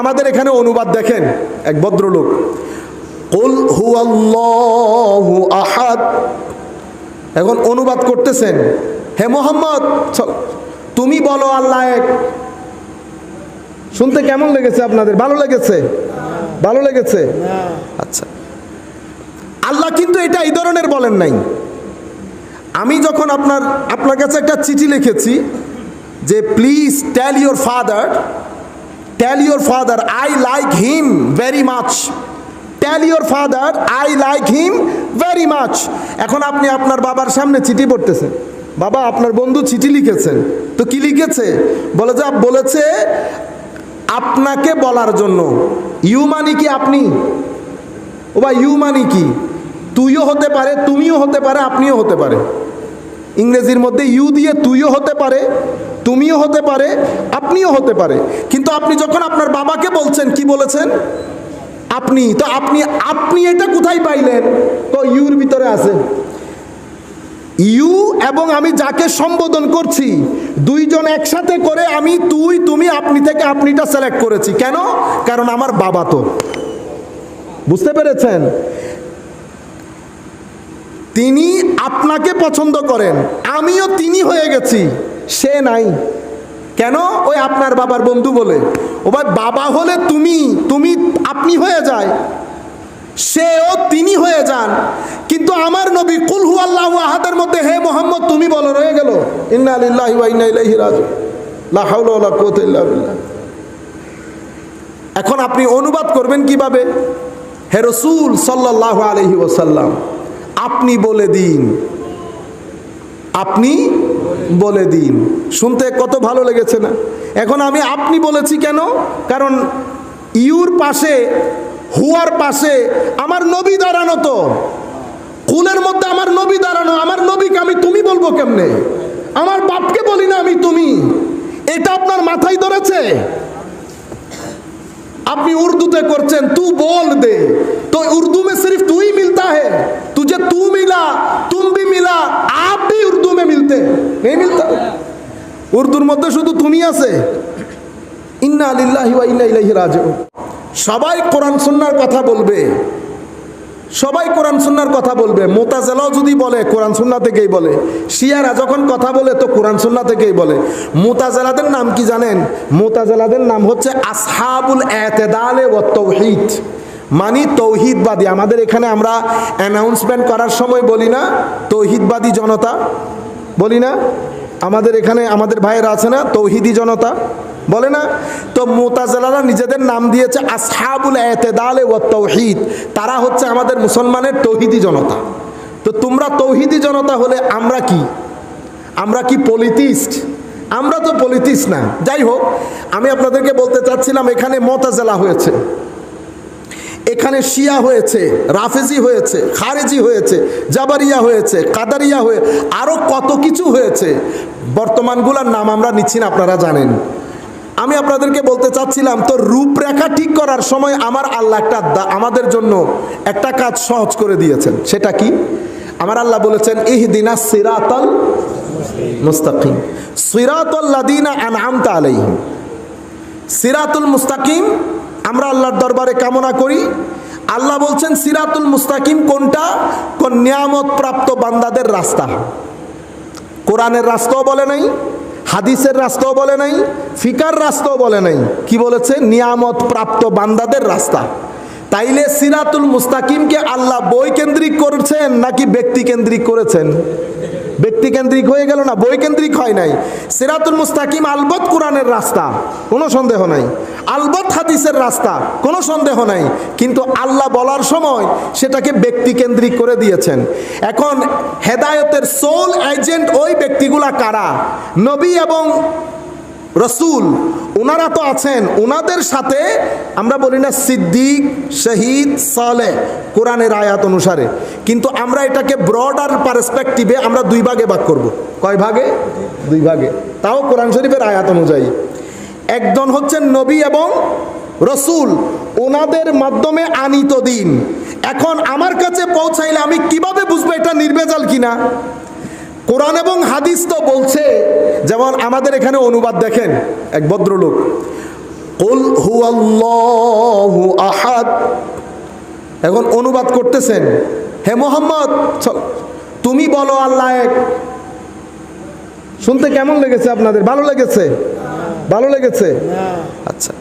আমাদের এখানে অনুবাদ দেখেন, এক ভদ্রলোক, কুল হুয়াল্লাহু আহাদ, এখন অনুবাদ করতেছেন, হে মোহাম্মদ তুমি বলো আল্লাহ এক। শুনতে কেমন লেগেছে আপনাদের? ভালো লেগেছে? ভালো লেগেছে? আচ্ছা, আল্লাহ কিন্তু এটা এই ধরনের বলেন নাই। আমি যখন আপনার কাছে একটা চিঠি লিখেছি যে please tell your father I like him very much, tell your father I like him very much. এখন আপনি আপনার বাবার সামনে চিঠি পড়তেছেন, বাবা আপনার বন্ধু চিঠি লিখেছেন, তো কি লিখেছে? বলেছে আপনাকে বলার জন্য। ইউ মানে কি? আপনি। ও বা ইউ মানে কি? তুইও হতে পারে, তুমিও হতে পারে, আপনিও হতে পারে। ইংরেজির মধ্যে ইউ দিয়ে তুইও হতে পারে, তুমিও হতে পারে, আপনিও হতে পারে। কিন্তু আপনি যখন আপনার বাবাকে বলছেন, কি বলেছেন? আপনি। তো আপনি এটা কোথায় পাইলেন? তো ইউর ভিতরে আছে। ইউ এবং আমি যাকে সম্বোধন করছি দুইজন একসাথে করে আমি তুই, তুমি, আপনি থেকে আপনিটা সিলেক্ট করেছি। কেন? কারণ আমার বাবা তো। বুঝতে পেরেছেন? তিনি আপনাকে পছন্দ করেন, আমিও তিনি হয়ে গেছি, সে নাই। কেন? ওই আপনার বাবার বন্ধু বলে। ও ভাই, বাবা হলে তুমি আপনি হয়ে যায়, সেও তিনি হয়ে যান। কিন্তু আমার নবী কুল হুয়াল্লাহু আহাদের মধ্যে হে মোহাম্মদ তুমি বলো রয়ে গেল ইন্না লিল্লাহি ওয়া ইন্না ইলাইহি রাজিউন, লা হাওলা ওয়ালা কুওয়াতা ইল্লা বিল্লাহ। এখন আপনি অনুবাদ করবেন কিভাবে? হে রাসূল সাল্লাল্লাহু আলাইহি ওয়াসাল্লাম আপনি বলে দিন, আপনি বলে দিন। শুনতে কত ভালো লেগেছে না? এখন আমি আপনি বলেছি কেন? কারণ ইউর পাশে, হুয়ার পাশে আমার নবী দাঁড়ানো, তো কুলের মধ্যে আমার নবী দাঁড়ানো। আমার নবীকে আমি তুমি বলবো কেমনে? আমার বাপকে বলি না আমি তুমি। এটা আপনার মাথায় ধরেছে? আপনি উর্দুতে করছেন তু बोल दे, तो उर्दू में सिर्फ तू ही मिलता है, तुझे तू मिला, तुम भी मिला, आप भी उर्दू में मिलते नहीं मिलता। উর্দুর মধ্যে শুধু তুমি আছে। ইন্না লিল্লাহি ওয়া ইন্না ইলাইহি রাজিউন। সবাই কোরআন সুন্নাহর কথা বলবে, সবাই কোরআন সুন্নাহর কথা বলবে। মুতাজিলাও যদি বলে কোরআন সুন্নাহ থেকেই বলে, শিয়ারা যখন কথা বলে তো কোরআন সুন্নাহ থেকেই বলে। মুতাজিলাদের নাম কি জানেন? মুতাজিলাদের নাম হচ্ছে আসহাবুল ইতিদাল ওয়া তাওহীদ, মানে তৌহিদবাদী। আমাদের এখানে আমরা অ্যানাউন্সমেন্ট করার সময় বলি না তৌহিদবাদী জনতা, বলি না? আমাদের এখানে আমাদের ভাইয়েরা আছে না তৌহিদি জনতা, বলে না? তো মুতাজিলারা নিজেদের নাম দিয়েছে আসহাবুল ইতিদাল ওয়া তাওহীদ। তারা হচ্ছে আমাদের মুসলমানের তৌহিদি জনতা। তো তোমরা তৌহিদি জনতা হলে আমরা কি পলিটিস্ট? আমরা তো পলিটিস্ট না। যাই হোক, আমি আপনাদেরকে বলতে চাচ্ছিলাম এখানে মুতাজিলা হয়েছে, এখানে শিয়া হয়েছে, রাফেজি হয়েছে, খারেজি হয়েছে, জাবারিয়া হয়েছে, কাদারিয়া হয়ে আরো কত কিছু হয়েছে। বর্তমানগুলোর নাম আমরা নিচ্ছি না, আপনারা জানেন। আমি আপনাদেরকে বলতে চাচ্ছিলাম, তো রূপরেখা ঠিক করার সময় আমার আল্লাহ আমাদের জন্য একটা কাজ সহজ করে দিয়েছেন। সেটা কি? আমার আল্লাহ বলেছেন ইহদিনাস সিরাতাল মুস্তাকিম, সিরাতাল লাযিনা আনআমতা আলাইহিম। সিরাতুল মুস্তাকিম আমরা আল্লাহর দরবারে কামনা করি। আল্লাহ বলছেন সিরাতুল মুস্তাকিম কোনটা? কোন নিয়ামত প্রাপ্ত বান্দাদের রাস্তা। কোরআনের রাস্তাও বলে নাই, হাদিসের রাস্তাও বলে নাই, ফিকার রাস্তাও বলে নাই। কি বলেছে? নিয়ামত প্রাপ্ত বান্দাদের রাস্তা। তাইলে সিরাতুল মুস্তাকিমকে আল্লাহ বই কেন্দ্রিক করেছেন নাকি ব্যক্তি কেন্দ্রিক করেছেন? ব্যক্তি কেন্দ্রিক হয়ে গেল না, বই কেন্দ্রিক হয় নাই। সিরাতুল মুস্তাকিম আলবত কোরআনের রাস্তা, কোনো সন্দেহ নাই, আলবত হাদিসের রাস্তা, কোনো সন্দেহ নাই। কিন্তু আল্লাহ বলার সময় সেটাকে ব্যক্তি কেন্দ্রিক করে দিয়েছেন। এখন হেদায়েতের সোল এজেন্ট ওই ব্যক্তিগুলা কারা? নবী এবং রসুল, ওনারা তো আছেন। ওনাদের সাথে আমরা বলি না সিদ্দিক, শহীদ, সালেহ কোরআনের আয়াত অনুসারে। কিন্তু আমরা এটাকে ব্রডার পার্সপেক্টিভে আমরা দুই ভাগে ভাগ করব। কয় ভাগে? দুই ভাগে, তাও কোরআন শরীফের আয়াত অনুযায়ী। একজন হচ্ছেন নবী এবং রসুল, ওনাদের মাধ্যমে আনিত দিন। এখন আমার কাছে পৌঁছাইলে আমি কিভাবে বুঝবো এটা নির্ভেজাল কিনা? কোরআন এবং হাদিস তো বলছে, যেমন আমাদের এখানে অনুবাদ দেখেন, এক ভদ্রলোক কুল হুয়াল্লাহু আহাদ। এখন অনুবাদ করতেছেন, হে মোহাম্মদ তুমি বলো আল্লাহ এক। শুনতে কেমন লেগেছে আপনাদের? ভালো লেগেছে? ভালো লেগেছে? আচ্ছা,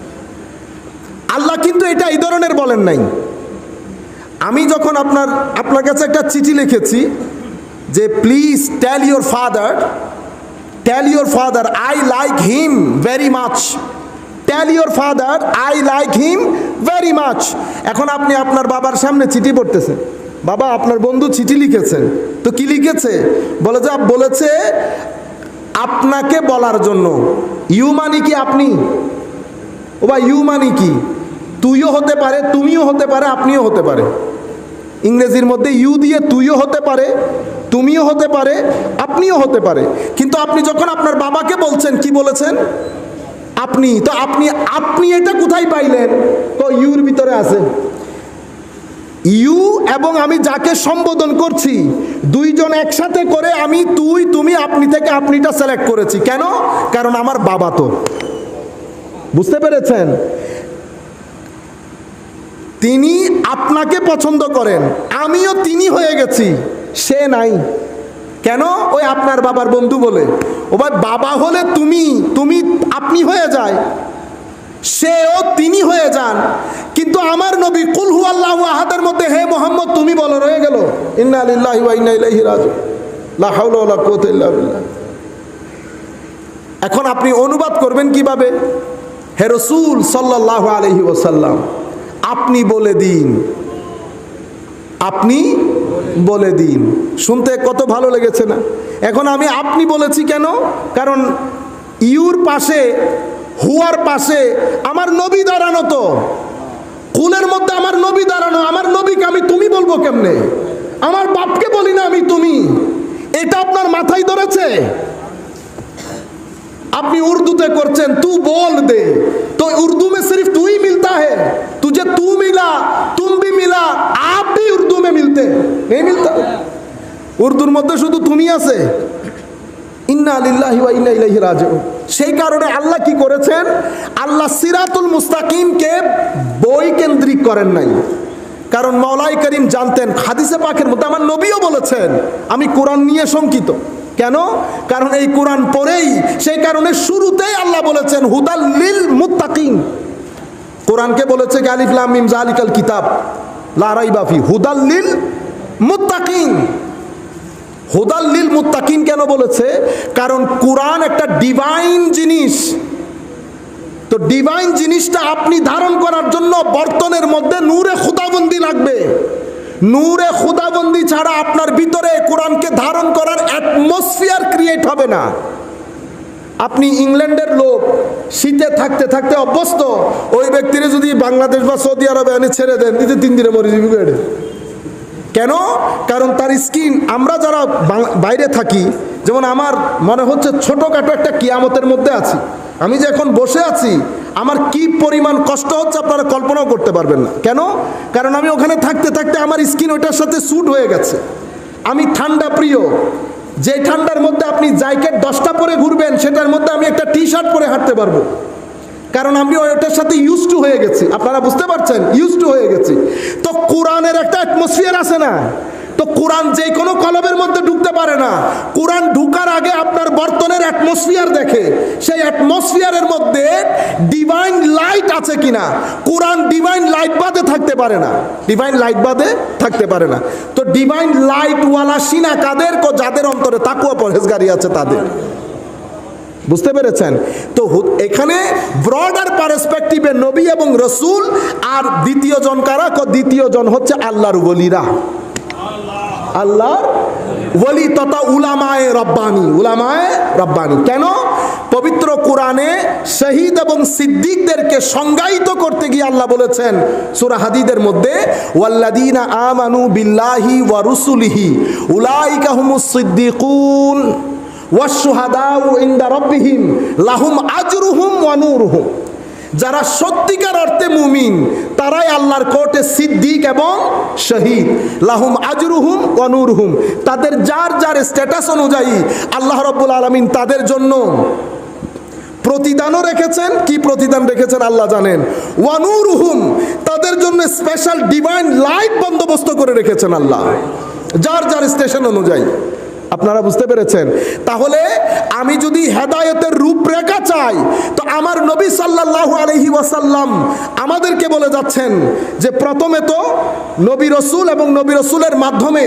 আল্লাহ কিন্তু এটা এই ধরনের বলেন নাই। আমি যখন আপনার কাছে একটা চিঠি লিখেছি যে please tell your father I like him very much, tell your father I like him very much. এখন আপনি আপনার বাবার সামনে চিঠি পড়তেছেন, বাবা আপনার বন্ধু চিঠি লিখেছেন, তো কি লিখেছে? বলেছে আপনাকে বলার জন্য। ইউ মানে কি? আপনি। ও বা ইউ মানে কি? তুইও হতে পারে, তুমিও হতে পারে, আপনিও হতে পারে। ইংরেজির মধ্যে ইউ দিয়ে তুইও হতে পারে, তুমিও হতে পারে, আপনিও হতে পারে। কিন্তু আপনি যখন আপনার বাবাকে বলছেন, কি বলেছেন? আপনি। তো আপনি এটা কোথায় পাইলেন? তো ইউর ভিতরে আছে। ইউ এবং আমি যাকে সম্বোধন করছি দুইজন একসাথে করে আমি তুই, তুমি, আপনি থেকে আপনিটা সিলেক্ট করেছি। কেন? কারণ আমার বাবা তো। বুঝতে পেরেছেন? তিনি আপনাকে পছন্দ করেন, আমিও তিনি হয়ে গেছি, সে নাই। কেন? ওই আপনার বাবার বন্ধু বলে। ও ভাই, বাবা হলে তুমি আপনি হয়ে যায়, সেও তিনি হয়ে যান। কিন্তু আমার নবী কুল হুয়াল্লাহু আহাদের মধ্যে হে মোহাম্মদ তুমি বলো রয়ে গেল ইন্না লিল্লাহি ওয়া ইন্না ইলাইহি রাজিউন, লা হাওলা ওয়ালা কুওয়াতা ইল্লা বিল্লাহ। এখন আপনি অনুবাদ করবেন কিভাবে? হে রাসূল সাল্লাল্লাহু আলাইহি ওয়াসাল্লাম আপনি বলে দিন, আপনি বলে দিন। শুনতে কত ভালো লেগেছে না? এখন আমি আপনি বলেছি কেন? কারণ ইউর পাশে, হুয়ার পাশে আমার নবী দাঁড়ানো। তো কুলের মধ্যে আমার নবী দাঁড়ানো, আমার নবীকে আমি তুমি বলবো কেমনে? আমার বাপকে বলি না আমি তুমি। এটা আপনার মাথায় ধরেছে? আপনি উর্দুতে করছেন তু बोल दे, तो उर्दू में सिर्फ तू ही मिलता है। तुझे तू मिला, तुम भी मिला, आप भी उर्दू में मिलते नहीं मिलता। উর্দুর মধ্যে শুধু তুমি আছে। ইন্না লিল্লাহি ওয়া ইন্না ইলাইহি রাজিউন। সেই কারণে আল্লাহ কি করেছেন? আল্লাহ সিরাতুল মুস্তাকিমকে বই কেন্দ্রিক করেন নাই। কারণ মওলাই করিম জানতেন, হাদিসে পাকের মধ্যে আমার নবীও বলেছেন আমি কোরআন নিয়ে শঙ্কিত। কেন? কারণ এই কোরআন পড়েই, সেই কারণে শুরুতেই আল্লাহ বলেছেন হুদাল লিল মুত্তাকিন। কোরআনকে বলেছে আলিফ লাম মিম যালিকাল কিতাব লা রাইবা ফি হুদাল লিল মুত্তাকিন। হুদাল লিল মুত্তাকিন কেন বলেছে? কারণ কোরআন একটা ডিভাইন জিনিস। তো ডিভাইন জিনিসটা আপনি ধারণ করার জন্য বর্তনের মধ্যে নূরে খুদাবন্দি লাগবে। নূরে খুদাবন্দি ছাড়া আপনার ভিতরে কোরআনকে ধারণ করার অ্যাটমসফিয়ার ক্রিয়েট হবে না। আপনি ইংল্যান্ডের লোক, শীতে থাকতে থাকতে অভ্যস্ত, ওই ব্যক্তিরা যদি বাংলাদেশ বা সৌদি আরবে এনে ছেড়ে দেন, দিতে 3 দিনে মরে যাবে। কেন? কারণ তার স্কিন, আমরা যারা বাইরে থাকি, যেমন আমার মনে হচ্ছে ছোটোখাটো একটা কিয়ামতের মধ্যে আছি। আমি যে এখন বসে আছি, আমার কি পরিমাণ কষ্ট হচ্ছে আপনারা কল্পনাও করতে পারবেন না। কেন? কারণ আমি ওখানে থাকতে থাকতে আমার স্কিন ওইটার সাথে স্যুট হয়ে গেছে। আমি ঠান্ডা প্রিয়। যে ঠান্ডার মধ্যে আপনি জ্যাকেট 10টা পরে ঘুরবেন, সেটার মধ্যে আমি একটা টি-শার্ট পরে হাঁটতে পারবো। কারণ আমি ওইটার সাথে ইউজ টু হয়ে গেছি। আপনারা বুঝতে পারছেন? ইউজ টু হয়ে গেছি। তো কোরআনের একটা অ্যাটমসফিয়ার আছে না? তো কোরআন যে কোনো কলবের মধ্যে ঢুকতে পারে না। কোরআন ঢুকার আগে আপনার বর্তনের অ্যাটমসফিয়ার দেখে, সেই অ্যাটমসফিয়ারের মধ্যে ডিভাইন লাইট আছে কিনা। কোরআন ডিভাইন লাইট বাদে থাকতে পারে না, ডিভাইন লাইট বাদে থাকতে পারে না। তো ডিভাইন লাইটওয়ালা সিনা কাদের? যাদের অন্তরে তাকওয়া পরহেজগারি আছে তাদের। বুঝতে পেরেছেন? তো এখানে ব্রডার পার্সপেক্টিভে নবী এবং রসুল, আর দ্বিতীয় জন কারা? দ্বিতীয় জন হচ্ছে আল্লাহর ওলিরা, আল্লাহর ওলি তথা উলামায়ে রব্বানি। উলামায়ে রব্বানি কেন? পবিত্র কোরআনে শহীদ এবং সিদ্দিকদেরকে সংজ্ঞায়িত করতে গিয়ে আল্লাহ বলেছেন সূরা হাদীদের মধ্যে, ওয়াল্লাযীনা আমানু বিল্লাহি ওয়া রুসুলিহি উলাইকা হুমুস সিদ্দিকুন ওয়াশ-শুহাদাউ ইনদা রাব্বিহিম লাহুম আজরুহুম ওয়া নূরুহুম। যারা সত্যিকার অর্থে মুমিন, তারাই আল্লাহর কোর্টে সিদ্দিক এবং শহীদ। লাহুম আজরুহুম ওয়া নূরুহুম। তাদের যার যার স্ট্যাটাস অনুযায়ী আল্লাহ রাব্বুল আলামিন তাদের জন্য প্রতিদানও রেখেছেন। কি প্রতিদান রেখেছেন আল্লাহ জানেন। ওয়ানুরুহুম, তাদের জন্য স্পেশাল ডিভাইন লাইট বন্দোবস্ত করে রেখেছেন আল্লাহ, যার যার স্টেশন অনুযায়ী। আপনারা বুঝতে পেরেছেন? তাহলে আমি যদি হেদায়েতের রূপরেখা চাই, তো আমার নবী সাল্লাল্লাহু আলাইহি ওয়াসাল্লাম আমাদেরকে বলে যাচ্ছেন যে প্রথমে তো নবী রসুল এবং নবী রসুলের মাধ্যমে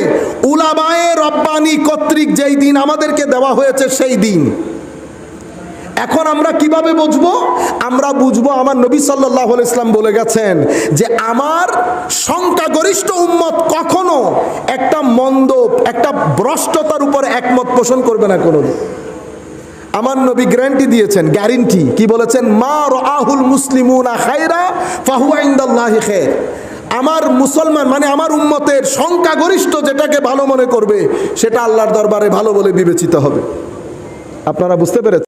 উলামায়ে রব্বানি কর্তৃক যেই দিন আমাদেরকে দেওয়া হয়েছে সেই দিন। এখন আমরা কিভাবে বুঝবো? আমরা বুঝবো, আমার নবী সাল্লাল্লাহু আলাইহি ওয়াসাল্লাম বলে গেছেন যে আমার সংখ্যাগরিষ্ঠ উম্মত কখনো একটা মন্দ, একটা ভ্রষ্টতার উপর একমত পোষণ করবে না কোনোদিন। আমার নবী গ্যারান্টি দিয়েছেন, গ্যারান্টি কি বলেছেন? মা রাআহুল মুসলিমুনা খায়রা ফাহুয়া ইনদাল্লাহি খায়র। আমার মুসলমান মানে আমার উম্মতের সংখ্যাগরিষ্ঠ যেটাকে ভালো মনে করবে সেটা আল্লাহর দরবারে ভালো বলে বিবেচিত হবে। আপনারা বুঝতে পেরেছেন?